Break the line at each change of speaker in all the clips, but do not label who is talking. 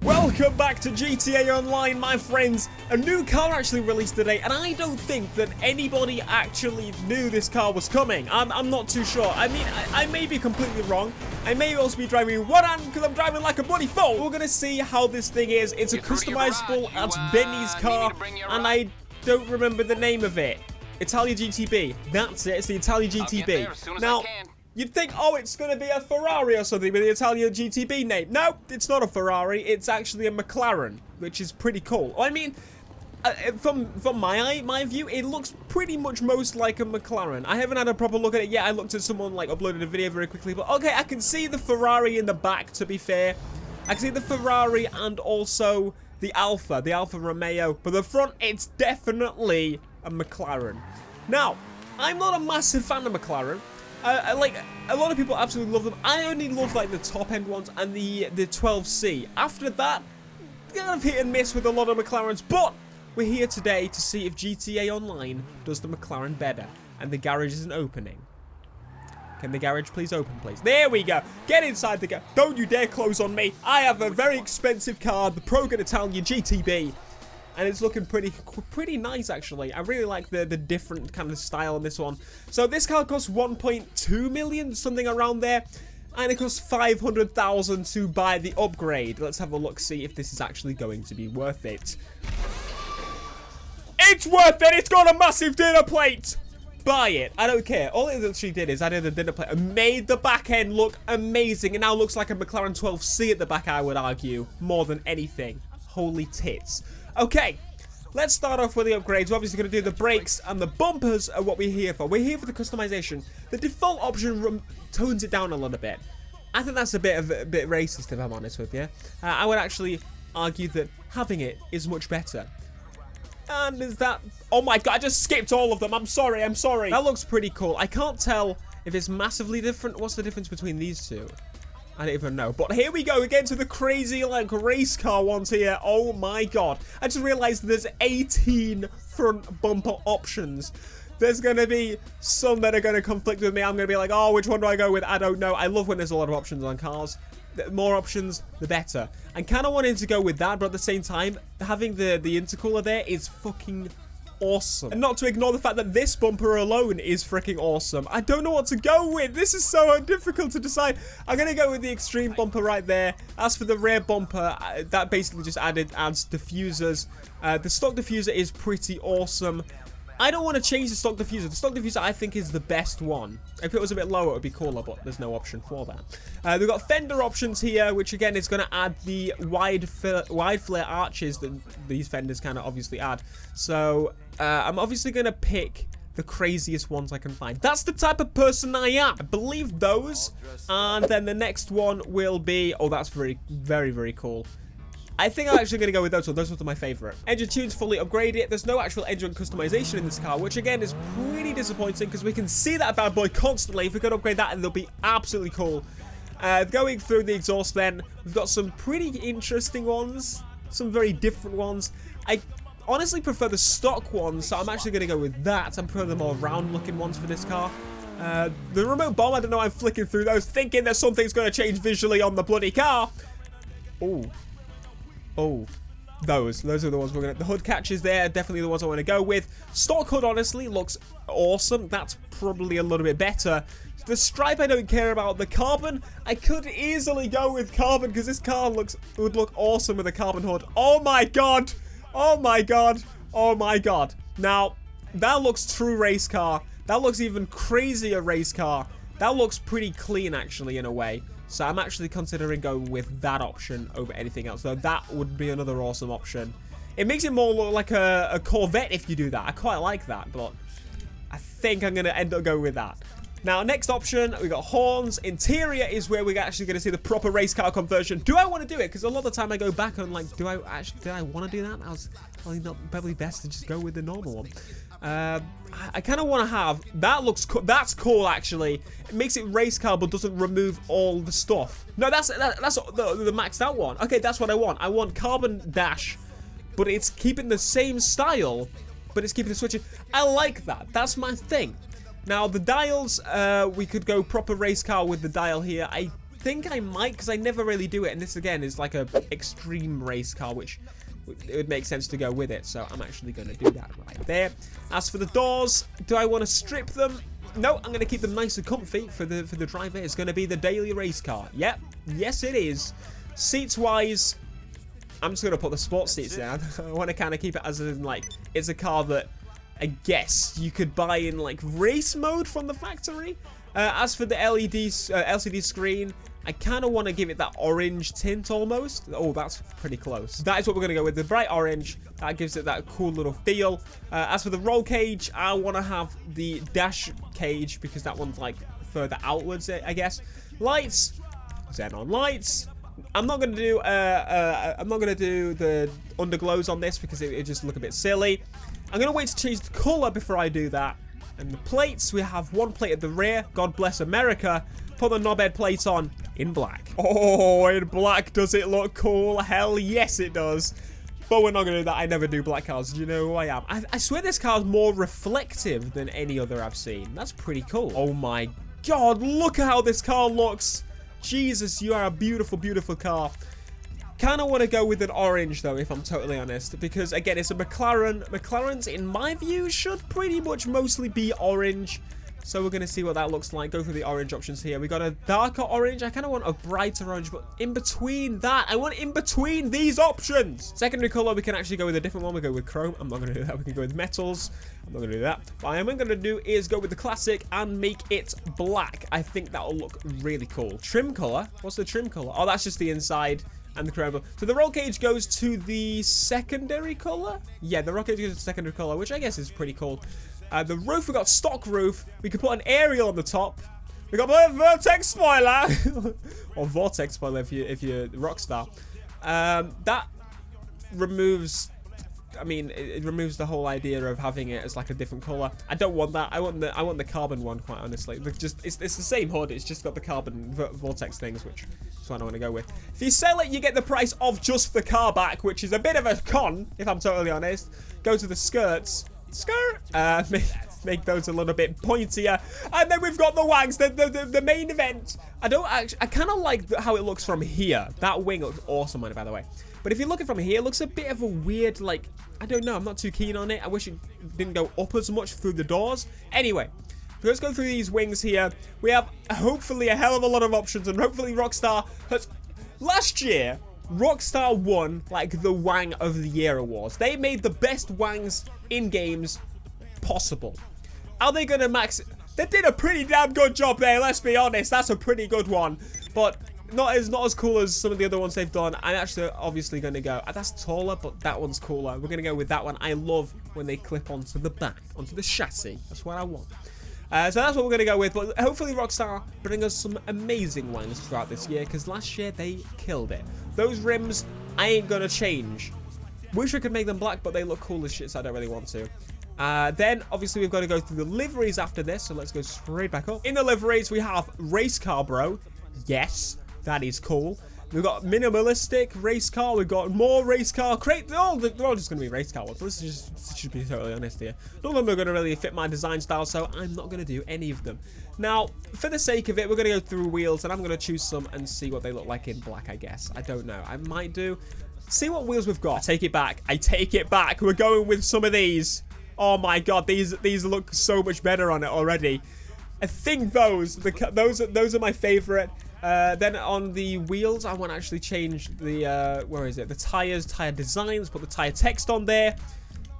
Welcome back to GTA Online, my friends. A new car actually released today, and I don't think that anybody actually knew this car was coming. I'm not too sure. I mean, I may be completely wrong. I may also be driving one hand because I'm driving like a bloody fool. We're gonna see how this thing is. It's a customizable at Benny's car, and I don't remember the name of it. ITALI GTB. That's it. It's the ITALI GTB. Now, you'd think, oh, it's going to be a Ferrari or something with the Italian GTB name. No, it's not a Ferrari. It's actually a McLaren, which is pretty cool. I mean, from my view, it looks pretty much most like a McLaren. I haven't had a proper look at it yet. I looked at someone, like, uploaded a video very quickly. But, okay, I can see the Ferrari in the back, to be fair. I can see the Ferrari and also the Alfa Romeo. But the front, it's definitely a McLaren. Now, I'm not a massive fan of McLaren. Like, a lot of people absolutely love them. I only love, like, the top-end ones and the 12C. After that, kind of hit and miss with a lot of McLarens. But we're here today to see if GTA Online does the McLaren better. And the garage isn't opening. Can the garage please open, please? There we go. Get inside the garage. Don't you dare close on me. I have a very expensive car, the Progan Italian GTB. And it's looking pretty nice, actually. I really like the different kind of style on this one. So this car costs 1.2 million, something around there. And it costs 500,000 to buy the upgrade. Let's have a look, see if this is actually going to be worth it. It's worth it! It's got a massive dinner plate! Buy it. I don't care. All it literally did is added a dinner plate and made the back end look amazing. It now looks like a McLaren 12C at the back, I would argue, more than anything. Holy tits. Okay, let's start off with the upgrades. We're obviously going to do the brakes and the bumpers are what we're here for. We're here for the customization. The default option tones it down a little bit. I think that's a bit racist, if I'm honest with you. I would actually argue that having it is much better. And is that... Oh my god, I just skipped all of them. I'm sorry. That looks pretty cool. I can't tell if it's massively different. What's the difference between these two? I don't even know. But here we go again to the crazy, like, race car ones here. Oh my god. I just realized there's 18 front bumper options. There's going to be some that are going to conflict with me. I'm going to be like, oh, which one do I go with? I don't know. I love when there's a lot of options on cars. The more options, the better. I kind of wanted to go with that, but at the same time, having the intercooler there is fucking awesome. And not to ignore the fact that this bumper alone is freaking awesome. I don't know what to go with. This is so difficult to decide. I'm going to go with the extreme bumper right there. As for the rear bumper, that basically just adds diffusers. The stock diffuser is pretty awesome. I don't want to change the stock diffuser. The stock diffuser, I think, is the best one. If it was a bit lower, it would be cooler, but there's no option for that. We've got fender options here, which, again, is going to add the wide flare arches that these fenders kind of obviously add. So, I'm obviously going to pick the craziest ones I can find. That's the type of person I am. I believe those. And then the next one will be... Oh, that's very, very cool. I think I'm actually going to go with those ones. Those ones are my favorite. Engine tune's fully upgraded. There's no actual engine customization in this car, which again is pretty disappointing because we can see that bad boy constantly. If we could upgrade that, it'll be absolutely cool. Going through the exhaust then, we've got some pretty interesting ones. Some very different ones. I honestly prefer the stock ones, so I'm actually going to go with that. I prefer the more round looking ones for this car. The remote bomb, I don't know, I'm flicking through those thinking that something's going to change visually on the bloody car. Oh, those are the ones we're gonna... The hood catches there, definitely the ones I want to go with. Stock hood, honestly, looks awesome. That's probably a little bit better. The stripe, I don't care about. The carbon, I could easily go with carbon because this car would look awesome with a carbon hood. Oh my god! Oh my god! Oh my god! Now, that looks true race car. That looks even crazier race car. That looks pretty clean, actually, in a way. So I'm actually considering going with that option over anything else. Though that would be another awesome option. It makes it more look like a Corvette if you do that. I quite like that, but I think I'm going to end up going with that. Now, next option, we got horns. Interior is where we're actually going to see the proper race car conversion. Do I want to do it? Because a lot of the time I go back and like, did I want to do that? I was probably best to just go with the normal one. I kind of want to have that. That's cool, actually. It makes it race car but doesn't remove all the stuff. No, that's the maxed out one. Okay, that's what I want. I want carbon dash, but it's keeping the same style, but it's keeping the switching. I like that. That's my thing. Now the dials, we could go proper race car with the dial here. I think I might, because I never really do it. And this, again, is like a extreme race car, which it would make sense to go with it. So I'm actually going to do that right there. As for the doors, do I want to strip them? No, I'm going to keep them nice and comfy for the driver. It's going to be the daily race car. Yep. Yes, it is. Seats-wise, I'm just going to put the sports seats down. I want to kind of keep it as in, like, it's a car that I guess you could buy in, like, race mode from the factory. As for the LCD screen, I kind of want to give it that orange tint almost. Oh, that's pretty close. That is what we're going to go with, the bright orange. That gives it that cool little feel. As for the roll cage, I want to have the dash cage because that one's, like, further outwards, I guess. Lights, xenon lights. I'm not gonna do the underglows on this because it just look a bit silly. I'm gonna wait to change the color before I do that. And the plates, we have one plate at the rear. God bless America. Put the knobhead plate on in black. Oh, in black, does it look cool? Hell yes, it does. But we're not gonna do that. I never do black cars. Do you know who I am? I swear this car is more reflective than any other I've seen. That's pretty cool. Oh my God, look at how this car looks. Jesus, you are a beautiful, beautiful car. Kind of want to go with an orange, though, if I'm totally honest. Because, again, it's a McLaren. McLarens, in my view, should pretty much mostly be orange. So we're going to see what that looks like. Go through the orange options here. We got a darker orange. I kind of want a brighter orange, but in between that, I want in between these options. Secondary color, we can actually go with a different one. We go with chrome. I'm not going to do that. We can go with metals. I'm not going to do that. What I am going to do is go with the classic and make it black. I think that will look really cool. Trim color. What's the trim color? Oh, that's just the inside and the chrome. So the roll cage goes to the secondary color. Yeah, the roll cage goes to the secondary color, which I guess is pretty cool. The roof, we got stock roof. We can put an aerial on the top. We got a vertex spoiler. Or vortex spoiler if you're Rockstar. That removes, I mean, it removes the whole idea of having it as like a different color. I don't want that. I want the carbon one, quite honestly. It's the same hood. It's just got the carbon vortex things, which is what I want to go with. If you sell it, you get the price of just the car back, which is a bit of a con, if I'm totally honest. Go to the skirts. Skirt. Make those a little bit pointier. And then we've got the wangs, the main event. I kind of like how it looks from here. That wing looks awesome on it, by the way. But if you look at it from here, it looks a bit of a weird, like, I don't know. I'm not too keen on it. I wish it didn't go up as much through the doors. Anyway, let's go through these wings here. We have, hopefully, a hell of a lot of options. And hopefully Rockstar has... Last year, Rockstar won, like, the Wang of the Year awards. They made the best wangs in games possible. Are they going to max... They did a pretty damn good job there, let's be honest. That's a pretty good one. But... Not as cool as some of the other ones they've done. I'm actually obviously going to go, that's taller, but that one's cooler. We're going to go with that one. I love when they clip onto the back, onto the chassis. That's what I want. So that's what we're going to go with. But hopefully Rockstar bring us some amazing wangs throughout this year, because last year they killed it. Those rims, I ain't going to change. Wish I could make them black, but they look cool as shit, so I don't really want to. Then, obviously, we've got to go through the liveries after this, so let's go straight back up. In the liveries, we have Race Car Bro. Yes. That is cool. We've got minimalistic race car. We've got more race car. They're all just going to be race car ones. Let's just be totally honest here. None of them are going to really fit my design style, so I'm not going to do any of them. Now, for the sake of it, we're going to go through wheels, and I'm going to choose some and see what they look like in black, I guess. I don't know. I might do. See what wheels we've got. I take it back. I take it back. We're going with some of these. Oh my God, these look so much better on it already. I think those are my favorite. Then on the wheels, I want to actually change the, where is it? The tires, tire designs, put the tire text on there.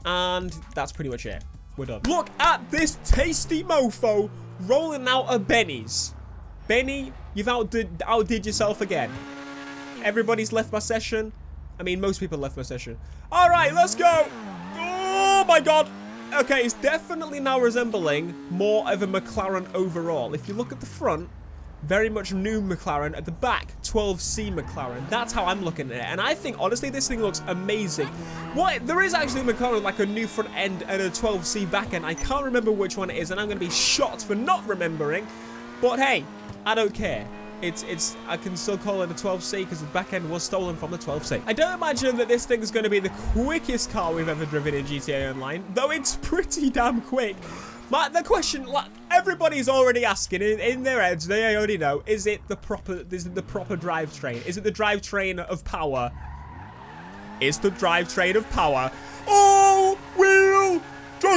And that's pretty much it. We're done. Look at this tasty mofo rolling out of Benny's. Benny, you've outdid yourself again. Everybody's left my session. I mean, most people left my session. All right, let's go. Oh my God. Okay, it's definitely now resembling more of a McLaren overall. If you look at the front, very much new McLaren. At the back, 12C McLaren. That's how I'm looking at it. And I think, honestly, this thing looks amazing. There is actually a McLaren with like a new front end and a 12C back end. I can't remember which one it is, and I'm going to be shot for not remembering. But hey, I don't care. I can still call it a 12C because the back end was stolen from the 12C. I don't imagine that this thing is going to be the quickest car we've ever driven in GTA Online, though it's pretty damn quick. The question, everybody's already asking in their heads, they already know, is it the proper drivetrain? Is it the drivetrain of power? It's the drivetrain of power. All-wheel drive!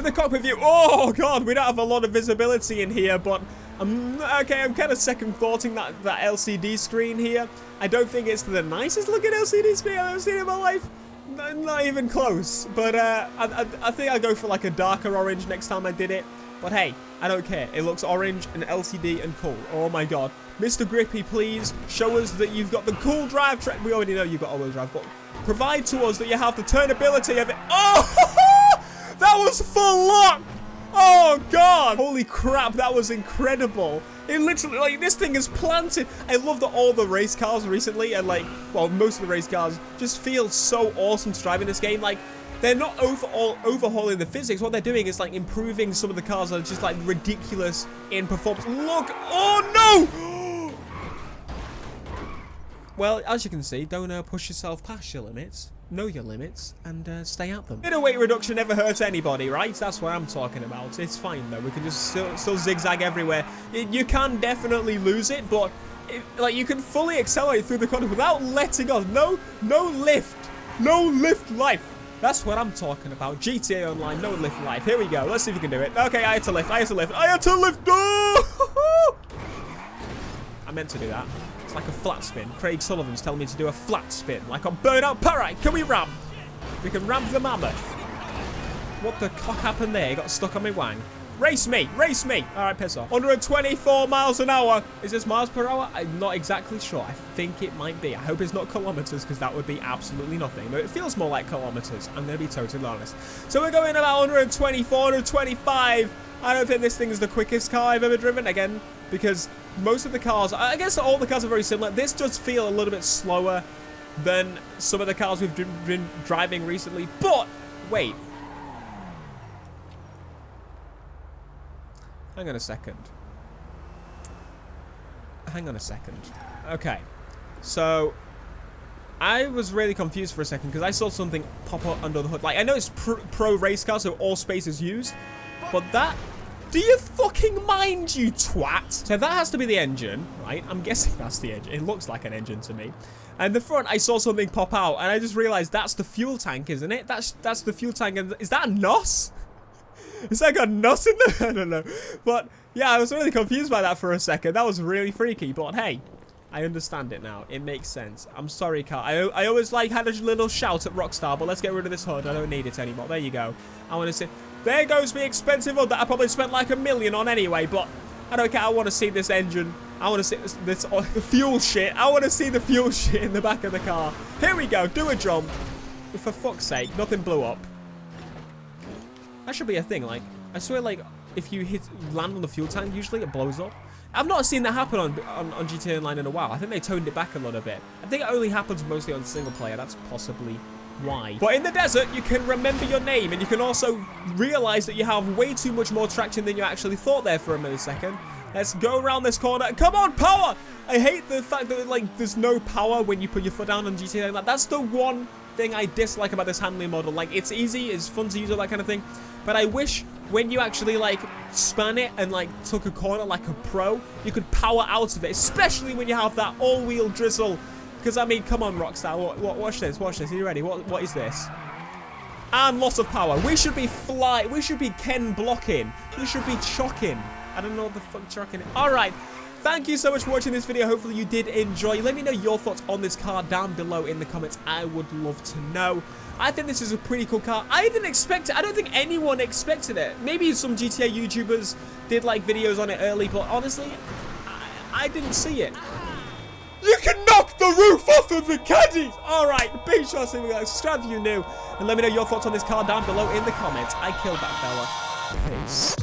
The cockpit view. Oh, God, we don't have a lot of visibility in here, but I'm kind of second-thoughting that LCD screen here. I don't think it's the nicest looking LCD screen I've ever seen in my life. Not even close. But I think I'll go for like a darker orange next time I did it. But hey, I don't care. It looks orange and LCD and cool. Oh my God. Mr. Grippy, please show us that you've got the cool drivetrain. We already know you've got all-wheel drive, but provide to us that you have the turnability of it. Oh, that was full lock. Oh, God. Holy crap, that was incredible. It literally, like, this thing is planted. I love that all the race cars recently, and, like, well, most of the race cars just feel so awesome to drive in this game. Like, they're not overhauling the physics. What they're doing is, like, improving some of the cars that are just, like, ridiculous in performance. Look. Oh, no. Well, as you can see, don't push yourself past your limits. Know your limits and stay at them. Bit of weight reduction never hurts anybody, right? That's what I'm talking about. It's fine though. We can just still zigzag everywhere. You can definitely lose it, but like you can fully accelerate through the corner without letting off. No lift life. That's what I'm talking about. GTA Online, no lift life. Here we go. Let's see if we can do it. Okay, I had to lift. I had to lift. Oh! I meant to do that. It's like a flat spin. Craig Sullivan's telling me to do a flat spin, like a burnout parrot. Can we ram? We can ram the mammoth. What the cock happened there? He got stuck on my wang. Race me! Race me! Alright, piss off. 124 miles an hour. Is this miles per hour? I'm not exactly sure. I think it might be. I hope it's not kilometers, because that would be absolutely nothing. But it feels more like kilometers. I'm going to be totally honest. So we're going about 124, 125. I don't think this thing is the quickest car I've ever driven. Again, because most of the cars, I guess all the cars are very similar. This does feel a little bit slower than some of the cars we've been driving recently. But, wait. Hang on a second. Okay. So, I was really confused for a second because I saw something pop up under the hood. Like, I know it's pro race car, so all space is used. But that... Do you fucking mind, you twat? So that has to be the engine, right? I'm guessing that's the engine. It looks like an engine to me. And the front, I saw something pop out, and I just realized that's the fuel tank, isn't it? That's the fuel tank. And is that a NOS? Is that got NOS in there? I don't know. But, yeah, I was really confused by that for a second. That was really freaky. But, hey, I understand it now. It makes sense. I'm sorry, car. I always, like, had a little shout at Rockstar, but let's get rid of this hood. I don't need it anymore. There you go. I want to see... There goes the expensive hood that I probably spent like $1 million on anyway, but I don't care. I want to see this engine. I want to see this fuel shit. I want to see the fuel shit in the back of the car. Here we go. Do a jump. For fuck's sake, nothing blew up. That should be a thing. Like, I swear, like, if you land on the fuel tank, usually it blows up. I've not seen that happen on GTA Online in a while. I think they toned it back a little bit. I think it only happens mostly on single player. That's possibly why. But in the desert, you can remember your name, and you can also realize that you have way too much more traction than you actually thought there for a millisecond. Let's go around this corner. Come on, power! I hate the fact that, like, there's no power when you put your foot down on GTA. Like, that's the one thing I dislike about this handling model. Like, it's easy, it's fun to use, all that kind of thing. But I wish when you actually, like, span it and, like, took a corner like a pro, you could power out of it, especially when you have that all-wheel drizzle. Because, I mean, come on, Rockstar. Watch this. Watch this. Are you ready? What is this? And loss of power. We should be We should be Ken blocking. We should be chocking. I don't know what the fuck chocking is. All right. Thank you so much for watching this video. Hopefully you did enjoy. Let me know your thoughts on this car down below in the comments. I would love to know. I think this is a pretty cool car. I didn't expect it. I don't think anyone expected it. Maybe some GTA YouTubers did, like, videos on it early. But, honestly, I didn't see it. You can knock the roof off of the caddies! Alright, be sure to subscribe if you're new. And let me know your thoughts on this car down below in the comments. I killed that fella. Peace.